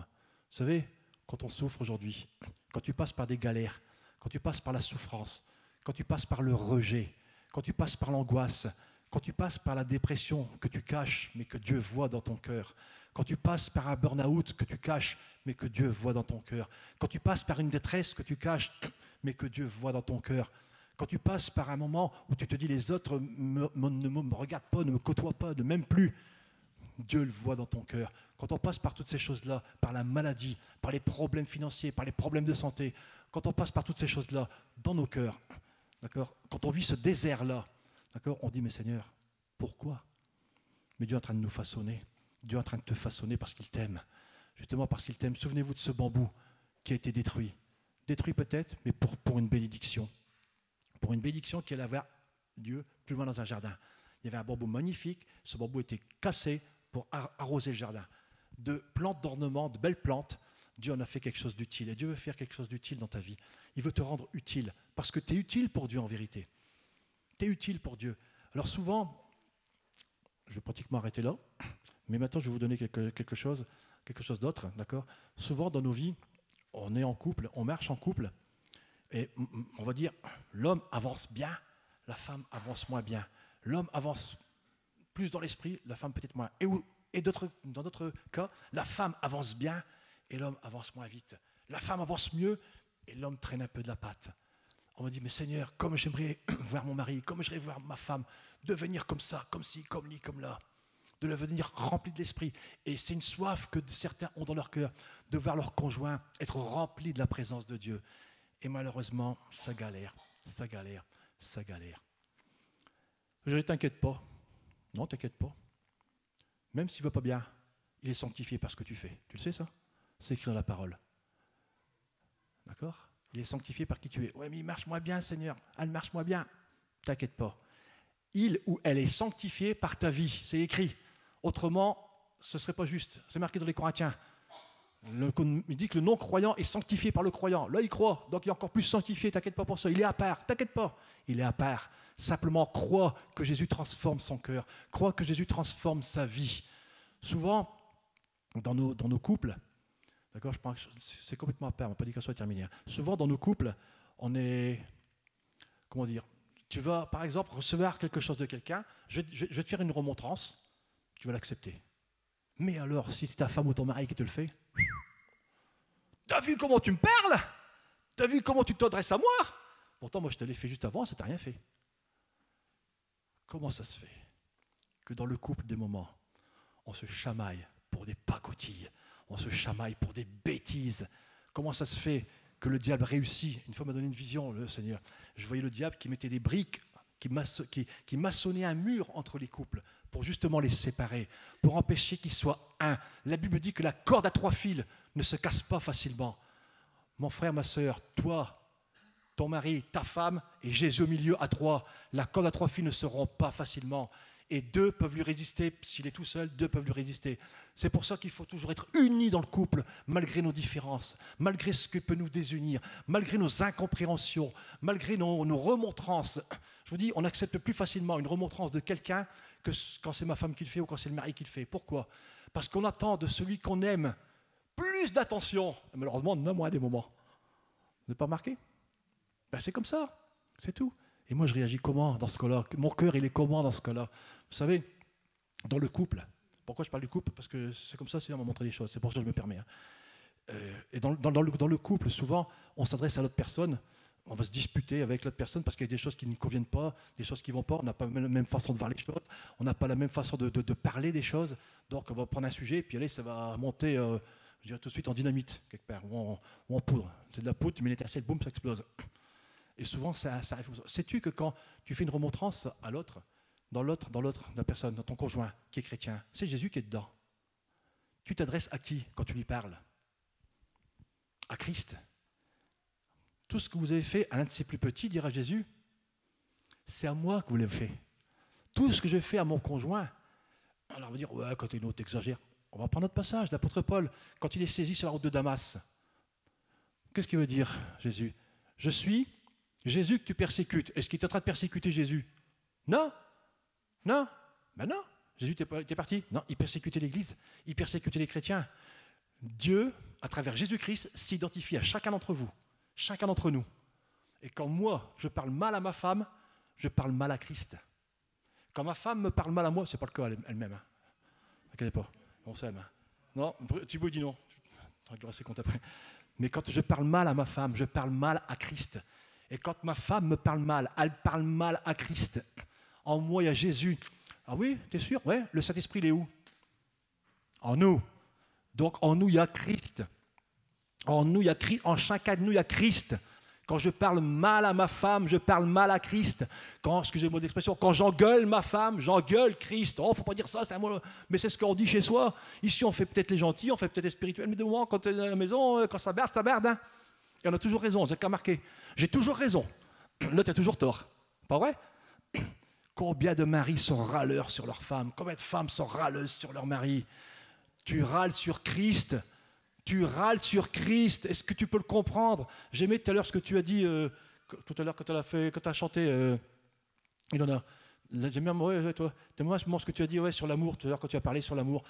Vous savez, quand on souffre aujourd'hui, quand tu passes par des galères, quand tu passes par la souffrance, quand tu passes par le rejet, quand tu passes par l'angoisse, quand tu passes par la dépression que tu caches, mais que Dieu voit dans ton cœur, quand tu passes par un burn-out que tu caches, mais que Dieu voit dans ton cœur, quand tu passes par une détresse que tu caches, mais que Dieu voit dans ton cœur, quand tu passes par un moment où tu te dis les autres ne me regardent pas, ne me côtoient pas, ne m'aiment plus, Dieu le voit dans ton cœur. Quand on passe par toutes ces choses-là, par la maladie, par les problèmes financiers, par les problèmes de santé, quand on passe par toutes ces choses-là dans nos cœurs, d'accord, quand on vit ce désert-là, d'accord, on dit, mais Seigneur, pourquoi? Mais Dieu est en train de nous façonner. Dieu est en train de te façonner parce qu'il t'aime. Justement parce qu'il t'aime. Souvenez-vous de ce bambou qui a été détruit. Détruit peut-être, mais pour une bénédiction. Pour une bénédiction qui allait avoir lieu plus loin dans un jardin. Il y avait un bambou magnifique. Ce bambou était cassé pour arroser le jardin. De plantes d'ornement, de belles plantes, Dieu en a fait quelque chose d'utile. Et Dieu veut faire quelque chose d'utile dans ta vie. Il veut te rendre utile. Parce que tu es utile pour Dieu en vérité. Tu es utile pour Dieu. Alors souvent, je vais pratiquement arrêter là, mais maintenant je vais vous donner quelque chose d'autre, d'accord? Souvent dans nos vies, on est en couple, on marche en couple, et on va dire, l'homme avance bien, la femme avance moins bien. L'homme avance plus dans l'esprit, la femme peut-être moins. Et dans d'autres cas, la femme avance bien et l'homme avance moins vite. La femme avance mieux et l'homme traîne un peu de la patte. On me dit, mais Seigneur, comme j'aimerais voir mon mari, comme j'aimerais voir ma femme devenir comme ça, comme ci, comme li, comme là, de devenir rempli de l'esprit. Et c'est une soif que certains ont dans leur cœur, de voir leur conjoint être rempli de la présence de Dieu. Et malheureusement, ça galère, ça galère, ça galère. Je ne t'inquiète pas. Non, t'inquiète pas. Même s'il ne va pas bien, il est sanctifié par ce que tu fais. Tu le sais ça? C'est écrit dans la parole. D'accord? Il est sanctifié par qui tu es. Ouais, mais il marche moins bien, Seigneur. Elle marche moins bien. T'inquiète pas. Il ou elle est sanctifié par ta vie. C'est écrit. Autrement, ce ne serait pas juste. C'est marqué dans les Corinthiens. Il dit que le non-croyant est sanctifié par le croyant. Là, il croit, donc il est encore plus sanctifié. T'inquiète pas pour ça. Il est à part. T'inquiète pas. Il est à part. Simplement, crois que Jésus transforme son cœur. Crois que Jésus transforme sa vie. Souvent, dans nos couples, d'accord, je pense que c'est complètement à part, on n'a pas dit qu'elle soit terminée. Souvent, dans nos couples, on est, comment dire, tu vas, par exemple, recevoir quelque chose de quelqu'un, je vais te faire une remontrance, tu vas l'accepter. Mais alors, si c'est ta femme ou ton mari qui te le fait, t'as vu comment tu me parles? T'as vu comment tu t'adresses à moi? Pourtant, moi, je te l'ai fait juste avant, ça t'a rien fait. Comment ça se fait que dans le couple, des moments, on se chamaille pour des pacotilles, on se chamaille pour des bêtises? Comment ça se fait que le diable réussit? Une fois m'a donné une vision, le Seigneur. Je voyais le diable qui mettait des briques, qui maçonnait un mur entre les couples pour justement les séparer, pour empêcher qu'ils soient un. La Bible dit que la corde à 3 fils ne se casse pas facilement. Mon frère, ma sœur, toi, ton mari, ta femme et Jésus au milieu à 3, la corde à 3 fils ne se rompt pas facilement. Et 2 peuvent lui résister, s'il est tout seul, 2 peuvent lui résister. C'est pour ça qu'il faut toujours être unis dans le couple, malgré nos différences, malgré ce qui peut nous désunir, malgré nos incompréhensions, malgré nos remontrances. Je vous dis, on accepte plus facilement une remontrance de quelqu'un que quand c'est ma femme qui le fait ou quand c'est le mari qui le fait. Pourquoi? Parce qu'on attend de celui qu'on aime plus d'attention. Malheureusement, on en a moins des moments. Vous n'avez pas remarqué? Ben, c'est comme ça, c'est tout. Et moi, je réagis comment dans ce cas-là? Mon cœur, il est comment dans ce cas-là? Vous savez, dans le couple, pourquoi je parle du couple? Parce que c'est comme ça, Seigneur m'a montré les choses, c'est pour ça que je me permets. Et dans le couple, souvent, on s'adresse à l'autre personne, on va se disputer avec l'autre personne parce qu'il y a des choses qui ne conviennent pas, des choses qui ne vont pas, on n'a pas la même façon de voir les choses, on n'a pas la même façon de parler des choses, donc on va prendre un sujet, et puis allez, ça va monter, je dirais tout de suite, en dynamite, quelque part, ou en poudre. C'est de la poudre, tu mets l'étincelle, boum, ça explose. Et souvent, ça arrive. Sais-tu que quand tu fais une remontrance à l'autre, dans la personne, dans ton conjoint qui est chrétien, c'est Jésus qui est dedans. Tu t'adresses à qui quand tu lui parles? À Christ. Tout ce que vous avez fait à l'un de ses plus petits, dira Jésus, c'est à moi que vous l'avez fait. Tout ce que je fais à mon conjoint, alors on va dire, ouais, quand tu es une autre, t'exagères. On va prendre notre passage d'apôtre Paul, quand il est saisi sur la route de Damas. Qu'est-ce qu'il veut dire, Jésus? Je suis Jésus que tu persécutes. Est-ce qu'il est en train de persécuter Jésus? Non. Non. Ben non. Jésus était parti. Non, il persécutait l'Église. Il persécutait les chrétiens. Dieu, à travers Jésus-Christ, s'identifie à chacun d'entre vous, chacun d'entre nous. Et quand moi, je parle mal à ma femme, je parle mal à Christ. Quand ma femme me parle mal à moi, ce n'est pas le cas elle-même. Ne t'inquiète pas, on s'aime. Non, Thibaut dit non. Je vais rester compte après. Mais quand je parle mal à ma femme, je parle mal à Christ. Et quand ma femme me parle mal, elle parle mal à Christ. En moi, il y a Jésus. Ah oui, t'es sûr? Ouais. Le Saint-Esprit, il est où? En nous. Donc, en nous, il y a Christ. En nous, il y a Christ. En chacun de nous, il y a Christ. Quand je parle mal à ma femme, je parle mal à Christ. Quand, excusez-moi d'expression, quand j'engueule ma femme, j'engueule Christ. Oh, faut pas dire ça, c'est un mot. Mais c'est ce qu'on dit chez soi. Ici, on fait peut-être les gentils, on fait peut-être les spirituels, mais de moment, quand tu es à la maison, quand ça barde, ça barde. Hein. Et on a toujours raison, j'ai qu'à marquer. J'ai toujours raison. Là, tu as toujours tort. Pas vrai? Combien de maris sont râleurs sur leur femme? Combien de femmes sont râleuses sur leur mari? Tu râles sur Christ. Tu râles sur Christ. Est-ce que tu peux le comprendre? J'aimais tout à l'heure ce que tu as dit, tout à l'heure quand tu as chanté. Il en a. J'aime bien, ouais, toi. Moi, ce que tu as dit sur l'amour, tout à l'heure quand tu as parlé sur l'amour.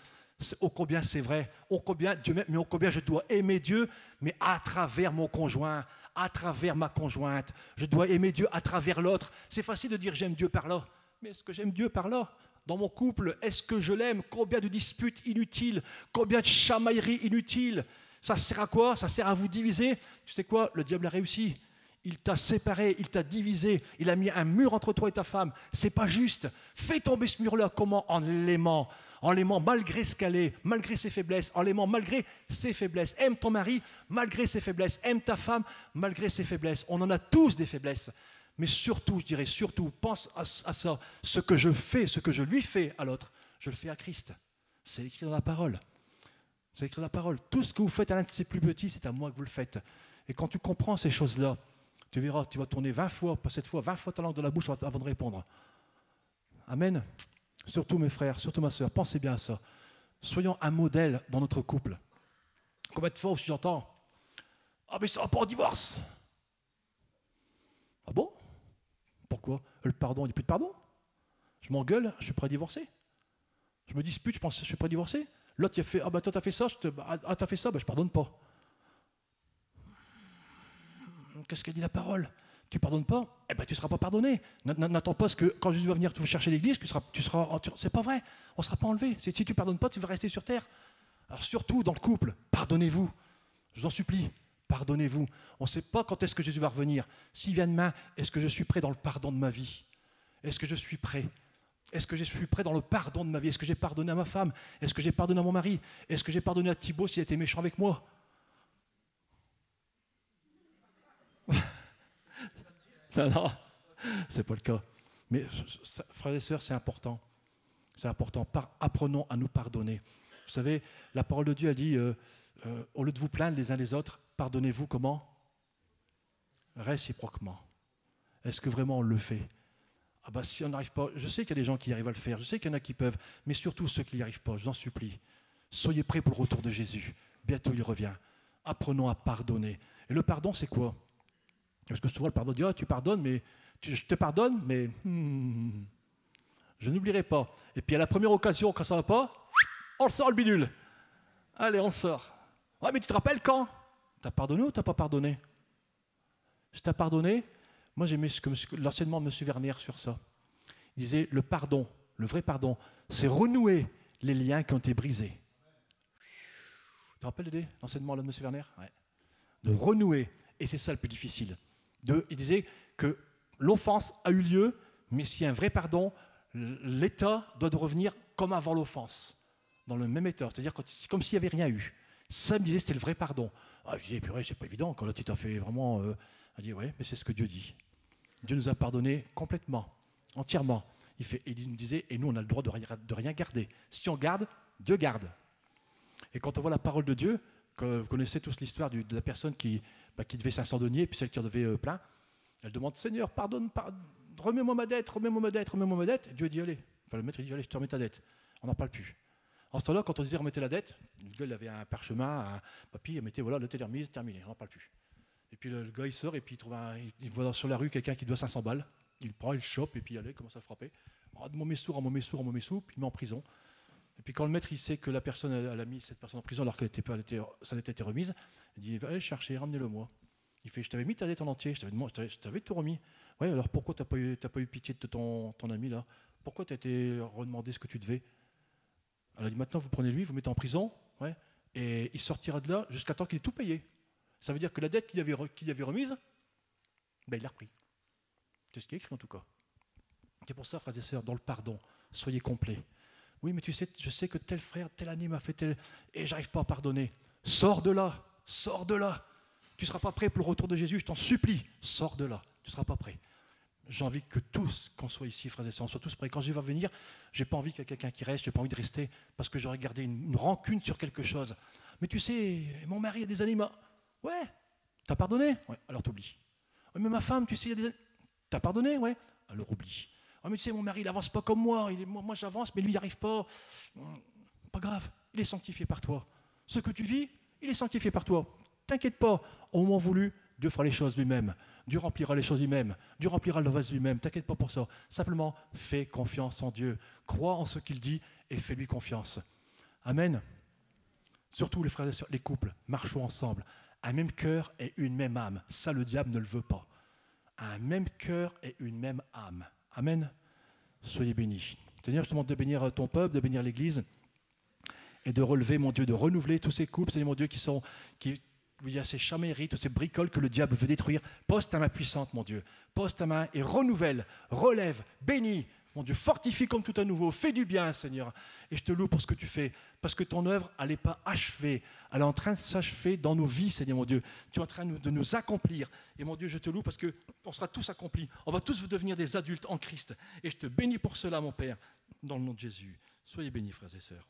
Ô combien c'est vrai, ô combien Dieu m'aime, mais ô combien je dois aimer Dieu, mais à travers mon conjoint, à travers ma conjointe. Je dois aimer Dieu à travers l'autre. C'est facile de dire j'aime Dieu par là, mais est-ce que j'aime Dieu par là? dans mon couple, est-ce que je l'aime? Combien de disputes inutiles, combien de chamailleries inutiles? Ça sert à quoi? Ça sert à vous diviser. Tu sais quoi? Le diable a réussi. Il t'a séparé, il t'a divisé, il a mis un mur entre toi et ta femme. C'est pas juste. Fais tomber ce mur-là. Comment? En l'aimant. En l'aimant malgré ce qu'elle est, malgré ses faiblesses, en l'aimant malgré ses faiblesses. Aime ton mari malgré ses faiblesses. Aime ta femme malgré ses faiblesses. On en a tous des faiblesses. Mais surtout, je dirais surtout, pense à ça. Ce que je fais, ce que je lui fais à l'autre, je le fais à Christ. C'est écrit dans la parole. C'est écrit dans la parole. Tout ce que vous faites à l'un de ses plus petits, c'est à moi que vous le faites. Et quand tu comprends ces choses-là, tu verras, tu vas tourner 20 fois, pas cette fois, 20 fois ta langue dans la bouche avant de répondre. Amen. Surtout mes frères, surtout ma soeur, pensez bien à ça. Soyons un modèle dans notre couple. Combien de fois aussi j'entends? Ah mais ça va pas en divorce. Ah bon? Pourquoi? Le pardon, il n'y a plus de pardon? Je m'engueule, je suis prêt à divorcer. Je me dispute, je pense je suis prêt à divorcer. L'autre il a fait, ah bah toi t'as fait ça, t'as fait ça, bah je pardonne pas. Qu'est-ce qu'a dit la parole? Tu ne pardonnes pas? Eh bien, tu ne seras pas pardonné. N'attends pas ce que quand Jésus va venir te chercher l'église, c'est pas vrai. On ne sera pas enlevé. Si tu ne pardonnes pas, tu vas rester sur terre. Alors surtout dans le couple, pardonnez-vous. Je vous en supplie, pardonnez-vous. On ne sait pas quand est-ce que Jésus va revenir. S'il vient demain, est-ce que je suis prêt dans le pardon de ma vie? Est-ce que je suis prêt? Est-ce que je suis prêt dans le pardon de ma vie? Est-ce que j'ai pardonné à ma femme? Est-ce que j'ai pardonné à mon mari? Est-ce que j'ai pardonné à Thibaut s'il était méchant avec moi? Non, c'est pas le cas. Mais frères et sœurs, c'est important. C'est important. Apprenons à nous pardonner. Vous savez, la parole de Dieu a dit, au lieu de vous plaindre les uns les autres, pardonnez-vous comment? Réciproquement. Est-ce que vraiment on le fait? Ah ben, si on n'arrive pas, je sais qu'il y a des gens qui arrivent à le faire, je sais qu'il y en a qui peuvent, mais surtout ceux qui n'y arrivent pas, je vous en supplie. Soyez prêts pour le retour de Jésus. Bientôt il revient. Apprenons à pardonner. Et le pardon, c'est quoi? Parce que souvent le pardon dit, oh, tu pardonnes, mais je te pardonne, mais je n'oublierai pas. Et puis à la première occasion, quand ça ne va pas, on sort le bidule. Allez, on sort. Ouais, mais tu te rappelles quand? T'as pardonné ou t'as pas pardonné? Je t'ai pardonné. Moi, j'aimais l'enseignement de M. Werner sur ça. Il disait, le pardon, le vrai pardon, c'est renouer les liens qui ont été brisés. Tu te rappelles l'enseignement de M. Werner? Ouais. De renouer. Et c'est ça le plus difficile. Il disait que l'offense a eu lieu, mais s'il y a un vrai pardon, l'état doit revenir comme avant l'offense, dans le même état, c'est-à-dire comme s'il n'y avait rien eu. Ça me disait c'était le vrai pardon. Ah, je disais, purée, c'est pas évident, quand l'autre il t'a fait vraiment... Il dit, ouais, mais c'est ce que Dieu dit. Dieu nous a pardonné complètement, entièrement. Il nous disait, et nous on a le droit de rien garder. Si on garde, Dieu garde. Et quand on voit la parole de Dieu, vous connaissez tous l'histoire de la personne qui devait 500 deniers, puis celle qui en devait plein. Elle demande, Seigneur, pardonne, remets-moi ma dette, remets-moi ma dette, remets-moi ma dette. Et Dieu dit, allez. Enfin, le maître il dit, allez, je te remets ta dette. On n'en parle plus. En ce temps-là, quand on disait remettez la dette, le gars il avait un parchemin, un papier, il mettait, voilà, le est remise, terminé, on n'en parle plus. Et puis le gars il sort, et puis il voit sur la rue quelqu'un qui doit 500 balles. Il prend, il chope, et puis allez, il commence à le frapper. Oh, mon messour, mon messour, mon messour, puis il met en prison. Et puis quand le maître il sait que la personne elle a mis cette personne en prison alors qu'elle sa dette était remise, il dit allez chercher, ramenez-le moi. Il fait je t'avais mis ta dette en entier, je t'avais tout remis. Ouais, alors pourquoi t'as pas eu pitié de ton ami là? Pourquoi t'as été redemander ce que tu devais? Elle a dit maintenant vous prenez lui, vous mettez en prison, ouais, et il sortira de là jusqu'à temps qu'il ait tout payé. Ça veut dire que la dette qu'il avait remise, ben il l'a repris. C'est ce qui est écrit en tout cas. C'est pour ça, frères et sœurs, dans le pardon, soyez complets. Oui, mais tu sais, je sais que tel frère, tel ami m'a fait tel... Et j'arrive pas à pardonner. Sors de là, sors de là. Tu ne seras pas prêt pour le retour de Jésus, je t'en supplie. Sors de là, tu ne seras pas prêt. J'ai envie que tous, qu'on soit ici, frères et sœurs, on soit tous prêts. Quand Jésus va venir, je n'ai pas envie qu'il y ait quelqu'un qui reste, je n'ai pas envie de rester parce que j'aurais gardé une rancune sur quelque chose. Mais tu sais, mon mari a des animaux. Ouais, t'as pardonné? Ouais, alors t'oublies. Ouais, mais ma femme, tu sais, il y a des... T'as pardonné? Ouais, alors oublie. Oh, mais tu sais, mon mari, il n'avance pas comme moi. Moi, j'avance, mais lui, il n'y arrive pas. Pas grave, il est sanctifié par toi. Ce que tu vis, il est sanctifié par toi. T'inquiète pas, au moment voulu, Dieu fera les choses lui-même. Dieu remplira les choses lui-même. Dieu remplira le vase lui-même. T'inquiète pas pour ça. Simplement, fais confiance en Dieu. Crois en ce qu'il dit et fais-lui confiance. Amen. Surtout les frères et sœurs, les couples, marchons ensemble. Un même cœur et une même âme. Ça, le diable ne le veut pas. Un même cœur et une même âme. Amen. Soyez bénis. Seigneur, je te demande de bénir ton peuple, de bénir l'Église et de relever, mon Dieu, de renouveler tous ces couples, Seigneur mon Dieu, où il y a ces chamailleries, toutes ces bricoles que le diable veut détruire. Pose ta main puissante, mon Dieu. Pose ta main et renouvelle, relève, bénis. Mon Dieu, fortifie comme tout à nouveau. Fais du bien, Seigneur. Et je te loue pour ce que tu fais. Parce que ton œuvre, elle n'est pas achevée. Elle est en train de s'achever dans nos vies, Seigneur mon Dieu. Tu es en train de nous accomplir. Et mon Dieu, je te loue parce qu'on sera tous accomplis. On va tous devenir des adultes en Christ. Et je te bénis pour cela, mon Père, dans le nom de Jésus. Soyez bénis, frères et sœurs.